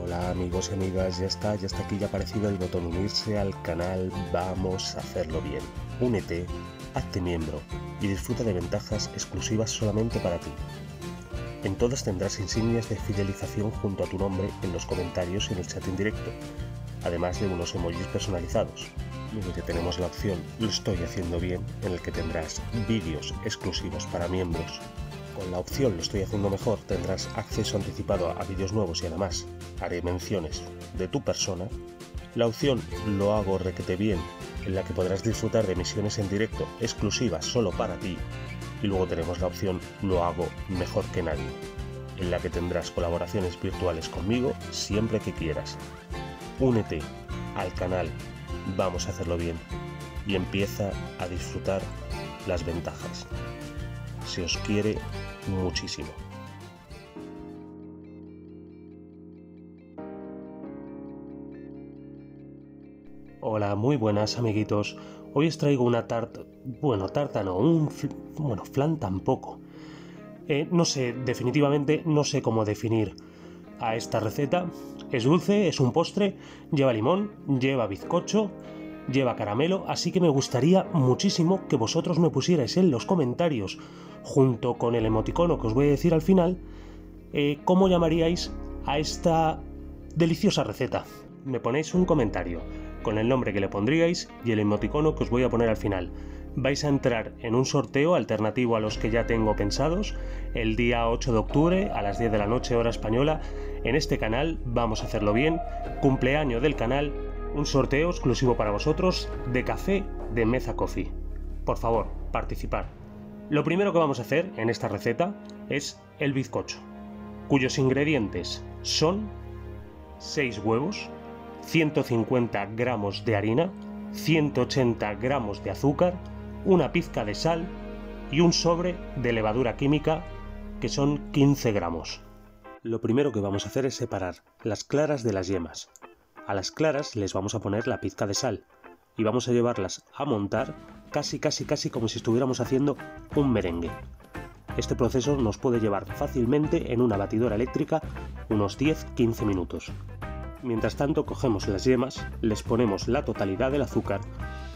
Hola amigos y amigas, ya está aquí, ya ha aparecido el botón unirse al canal. Vamos a hacerlo bien. Únete, hazte miembro y disfruta de ventajas exclusivas solamente para ti. En todas tendrás insignias de fidelización junto a tu nombre en los comentarios y en el chat en directo, además de unos emojis personalizados. Luego ya tenemos la opción Lo estoy haciendo bien, en el que tendrás vídeos exclusivos para miembros. Con la opción Lo estoy haciendo mejor tendrás acceso anticipado a vídeos nuevos y además haré menciones de tu persona. La opción Lo hago requete bien, en la que podrás disfrutar de emisiones en directo exclusivas solo para ti. Y luego tenemos la opción Lo hago mejor que nadie, en la que tendrás colaboraciones virtuales conmigo siempre que quieras. Únete al canal, vamos a hacerlo bien y empieza a disfrutar las ventajas. Se os quiere muchísimo. Hola, muy buenas amiguitos. Hoy os traigo una tarta, tarta no, flan tampoco. No sé, definitivamente no sé cómo definir a esta receta. Es dulce, es un postre, lleva limón, lleva bizcocho, lleva caramelo, así que me gustaría muchísimo que vosotros me pusierais en los comentarios, junto con el emoticono que os voy a decir al final, cómo llamaríais a esta deliciosa receta. Me ponéis un comentario con el nombre que le pondríais y el emoticono que os voy a poner al final. Vais a entrar en un sorteo alternativo a los que ya tengo pensados el día 8 de octubre a las 10 de la noche hora española en este canal. Vamos a hacerlo bien, cumpleaños del canal, un sorteo exclusivo para vosotros de café de Meza Coffee. Por favor, participar. Lo primero que vamos a hacer en esta receta es el bizcocho, cuyos ingredientes son 6 huevos, 150 gramos de harina, 180 gramos de azúcar, una pizca de sal y un sobre de levadura química que son 15 gramos. Lo primero que vamos a hacer es separar las claras de las yemas. A las claras les vamos a poner la pizca de sal y vamos a llevarlas a montar casi como si estuviéramos haciendo un merengue. Este proceso nos puede llevar fácilmente en una batidora eléctrica unos 10-15 minutos. Mientras tanto cogemos las yemas, les ponemos la totalidad del azúcar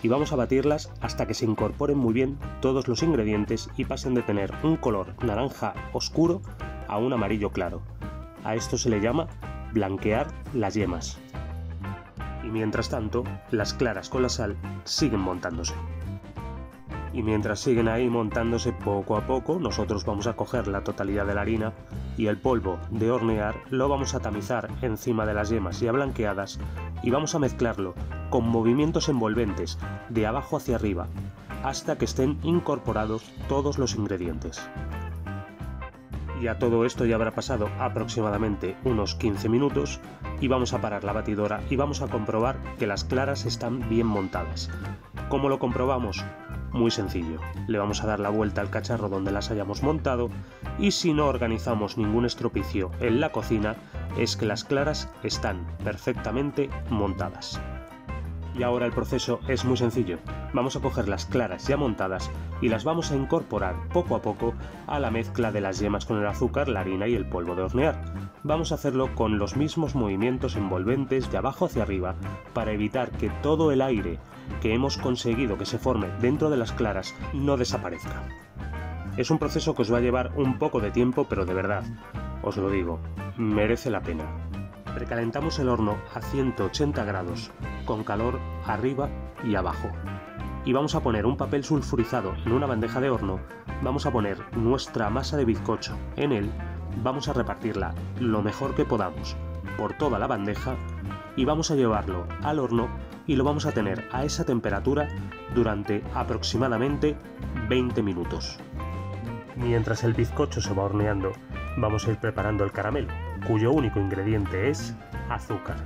y vamos a batirlas hasta que se incorporen muy bien todos los ingredientes y pasen de tener un color naranja oscuro a un amarillo claro. A esto se le llama blanquear las yemas. Y mientras tanto, las claras con la sal siguen montándose. Y mientras siguen ahí montándose poco a poco, nosotros vamos a coger la totalidad de la harina y el polvo de hornear lo vamos a tamizar encima de las yemas ya blanqueadas y vamos a mezclarlo con movimientos envolventes de abajo hacia arriba hasta que estén incorporados todos los ingredientes. Y a todo esto ya habrá pasado aproximadamente unos 15 minutos y vamos a parar la batidora y vamos a comprobar que las claras están bien montadas. ¿Cómo lo comprobamos? Muy sencillo, le vamos a dar la vuelta al cacharro donde las hayamos montado y si no organizamos ningún estropicio en la cocina es que las claras están perfectamente montadas. Y ahora el proceso es muy sencillo, vamos a coger las claras ya montadas y las vamos a incorporar poco a poco a la mezcla de las yemas con el azúcar, la harina y el polvo de hornear. Vamos a hacerlo con los mismos movimientos envolventes de abajo hacia arriba para evitar que todo el aire que hemos conseguido que se forme dentro de las claras no desaparezca. Es un proceso que os va a llevar un poco de tiempo, pero de verdad, os lo digo, merece la pena. Precalentamos el horno a 180 grados, con calor arriba y abajo. Y vamos a poner un papel sulfurizado en una bandeja de horno, vamos a poner nuestra masa de bizcocho en él, vamos a repartirla lo mejor que podamos por toda la bandeja y vamos a llevarlo al horno y lo vamos a tener a esa temperatura durante aproximadamente 20 minutos. Mientras el bizcocho se va horneando, vamos a ir preparando el caramelo, cuyo único ingrediente es azúcar.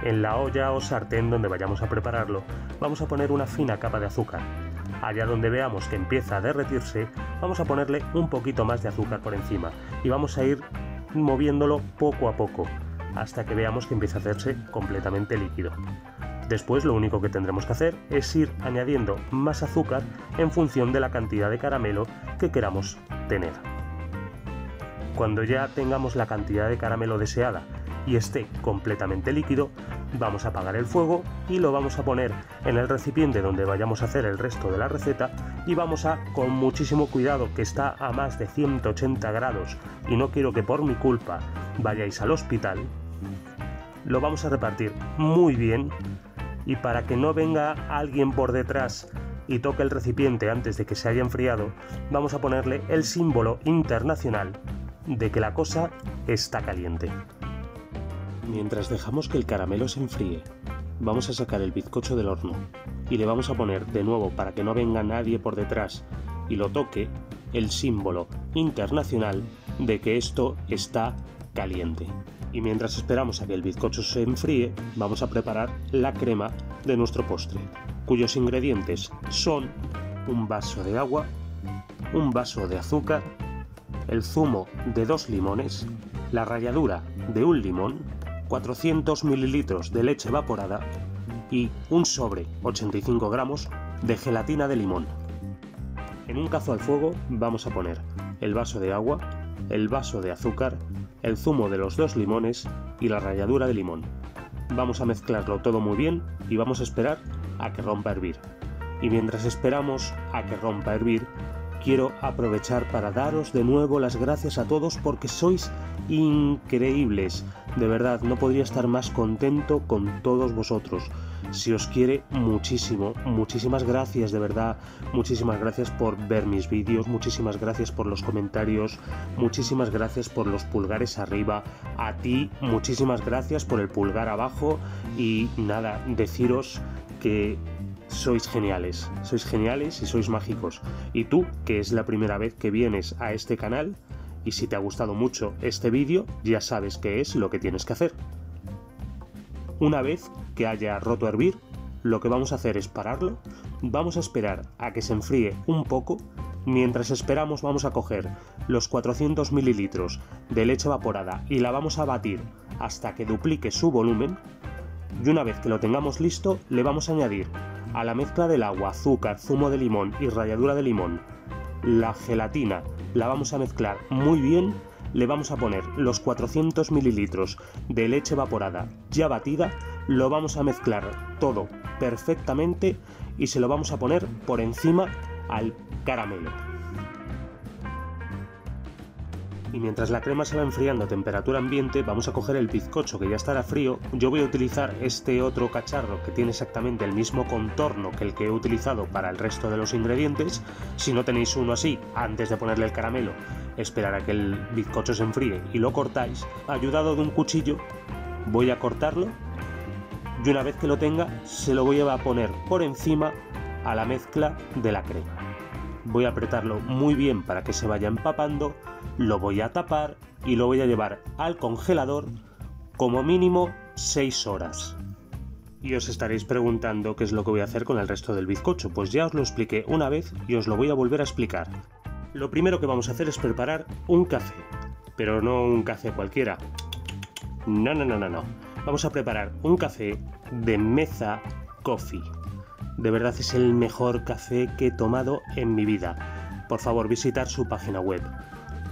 En la olla o sartén donde vayamos a prepararlo, vamos a poner una fina capa de azúcar. Allá donde veamos que empieza a derretirse, vamos a ponerle un poquito más de azúcar por encima y vamos a ir moviéndolo poco a poco, hasta que veamos que empieza a hacerse completamente líquido. Después lo único que tendremos que hacer es ir añadiendo más azúcar en función de la cantidad de caramelo que queramos tener. Cuando ya tengamos la cantidad de caramelo deseada y esté completamente líquido, vamos a apagar el fuego y lo vamos a poner en el recipiente donde vayamos a hacer el resto de la receta y vamos a, con muchísimo cuidado, que está a más de 180 grados y no quiero que por mi culpa vayáis al hospital, lo vamos a repartir muy bien y para que no venga alguien por detrás y toque el recipiente antes de que se haya enfriado, vamos a ponerle el símbolo internacional de que la cosa está caliente. Mientras dejamos que el caramelo se enfríe, vamos a sacar el bizcocho del horno y le vamos a poner de nuevo, para que no venga nadie por detrás y lo toque, el símbolo internacional de que esto está caliente. Y mientras esperamos a que el bizcocho se enfríe, vamos a preparar la crema de nuestro postre, cuyos ingredientes son un vaso de agua, un vaso de azúcar, el zumo de 2 limones, la ralladura de un limón, 400 mililitros de leche evaporada y un sobre 85 gramos de gelatina de limón. En un cazo al fuego vamos a poner el vaso de agua, el vaso de azúcar, el zumo de los 2 limones y la ralladura de limón. Vamos a mezclarlo todo muy bien y vamos a esperar a que rompa a hervir. Y mientras esperamos a que rompa a hervir, quiero aprovechar para daros de nuevo las gracias a todos porque sois increíbles. De verdad, no podría estar más contento con todos vosotros. Si os quiere muchísimo, muchísimas gracias, de verdad, muchísimas gracias por ver mis vídeos, muchísimas gracias por los comentarios, muchísimas gracias por los pulgares arriba, a ti muchísimas gracias por el pulgar abajo y nada, deciros que sois geniales y sois mágicos. Y tú, que es la primera vez que vienes a este canal, y si te ha gustado mucho este vídeo, ya sabes qué es lo que tienes que hacer. Una vez que haya roto a hervir, lo que vamos a hacer es pararlo, vamos a esperar a que se enfríe un poco. Mientras esperamos vamos a coger los 400 mililitros de leche evaporada y la vamos a batir hasta que duplique su volumen, y una vez que lo tengamos listo le vamos a añadir a la mezcla del agua, azúcar, zumo de limón y ralladura de limón la gelatina, la vamos a mezclar muy bien, le vamos a poner los 400 mililitros de leche evaporada ya batida, lo vamos a mezclar todo perfectamente y se lo vamos a poner por encima al caramelo. Y mientras la crema se va enfriando a temperatura ambiente, vamos a coger el bizcocho que ya estará frío. Yo voy a utilizar este otro cacharro que tiene exactamente el mismo contorno que el que he utilizado para el resto de los ingredientes. Si no tenéis uno así, antes de ponerle el caramelo, esperar a que el bizcocho se enfríe y lo cortáis. Ayudado de un cuchillo, voy a cortarlo y una vez que lo tenga, se lo voy a poner por encima a la mezcla de la crema. Voy a apretarlo muy bien para que se vaya empapando, lo voy a tapar y lo voy a llevar al congelador como mínimo 6 horas. Y os estaréis preguntando qué es lo que voy a hacer con el resto del bizcocho. Pues ya os lo expliqué una vez y os lo voy a volver a explicar. Lo primero que vamos a hacer es preparar un café, pero no un café cualquiera. No. Vamos a preparar un café de Meza Coffee. De verdad es el mejor café que he tomado en mi vida. Por favor, visitar su página web,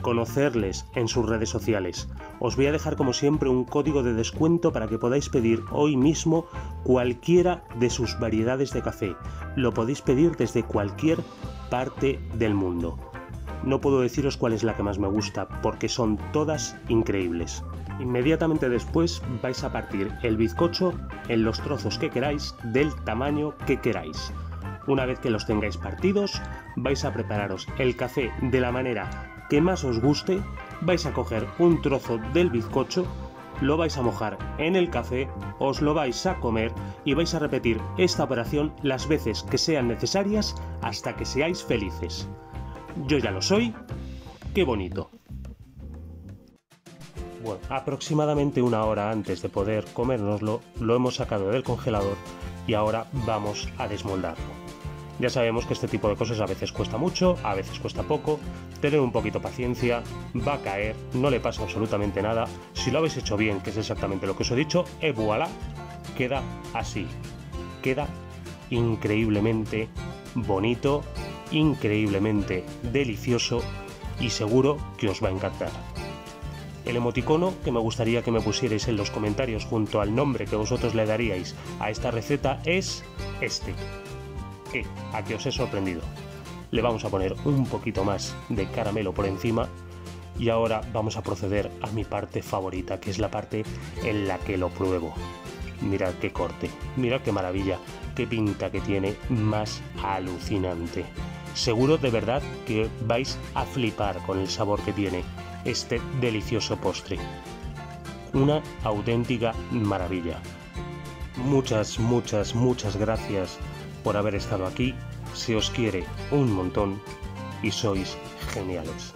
conocerles en sus redes sociales. Os voy a dejar como siempre un código de descuento para que podáis pedir hoy mismo cualquiera de sus variedades de café. Lo podéis pedir desde cualquier parte del mundo. No puedo deciros cuál es la que más me gusta porque son todas increíbles. Inmediatamente después vais a partir el bizcocho en los trozos que queráis, del tamaño que queráis. Una vez que los tengáis partidos, vais a prepararos el café de la manera que más os guste. Vais a coger un trozo del bizcocho, lo vais a mojar en el café, os lo vais a comer y vais a repetir esta operación las veces que sean necesarias hasta que seáis felices. Yo ya lo soy, qué bonito. Bueno, aproximadamente una hora antes de poder comérnoslo, lo hemos sacado del congelador y ahora vamos a desmoldarlo. Ya sabemos que este tipo de cosas a veces cuesta mucho, a veces cuesta poco. Tened un poquito paciencia, va a caer, no le pasa absolutamente nada. Si lo habéis hecho bien, que es exactamente lo que os he dicho, et voilà, queda así. Queda increíblemente bonito, increíblemente delicioso y seguro que os va a encantar. El emoticono que me gustaría que me pusierais en los comentarios junto al nombre que vosotros le daríais a esta receta es este. ¿Qué? ¿A qué os he sorprendido? Le vamos a poner un poquito más de caramelo por encima y ahora vamos a proceder a mi parte favorita, que es la parte en la que lo pruebo. Mirad qué corte, mirad qué maravilla, qué pinta que tiene, más alucinante. Seguro de verdad que vais a flipar con el sabor que tiene este delicioso postre. Una auténtica maravilla. Muchas gracias por haber estado aquí. Se os quiere un montón y sois geniales.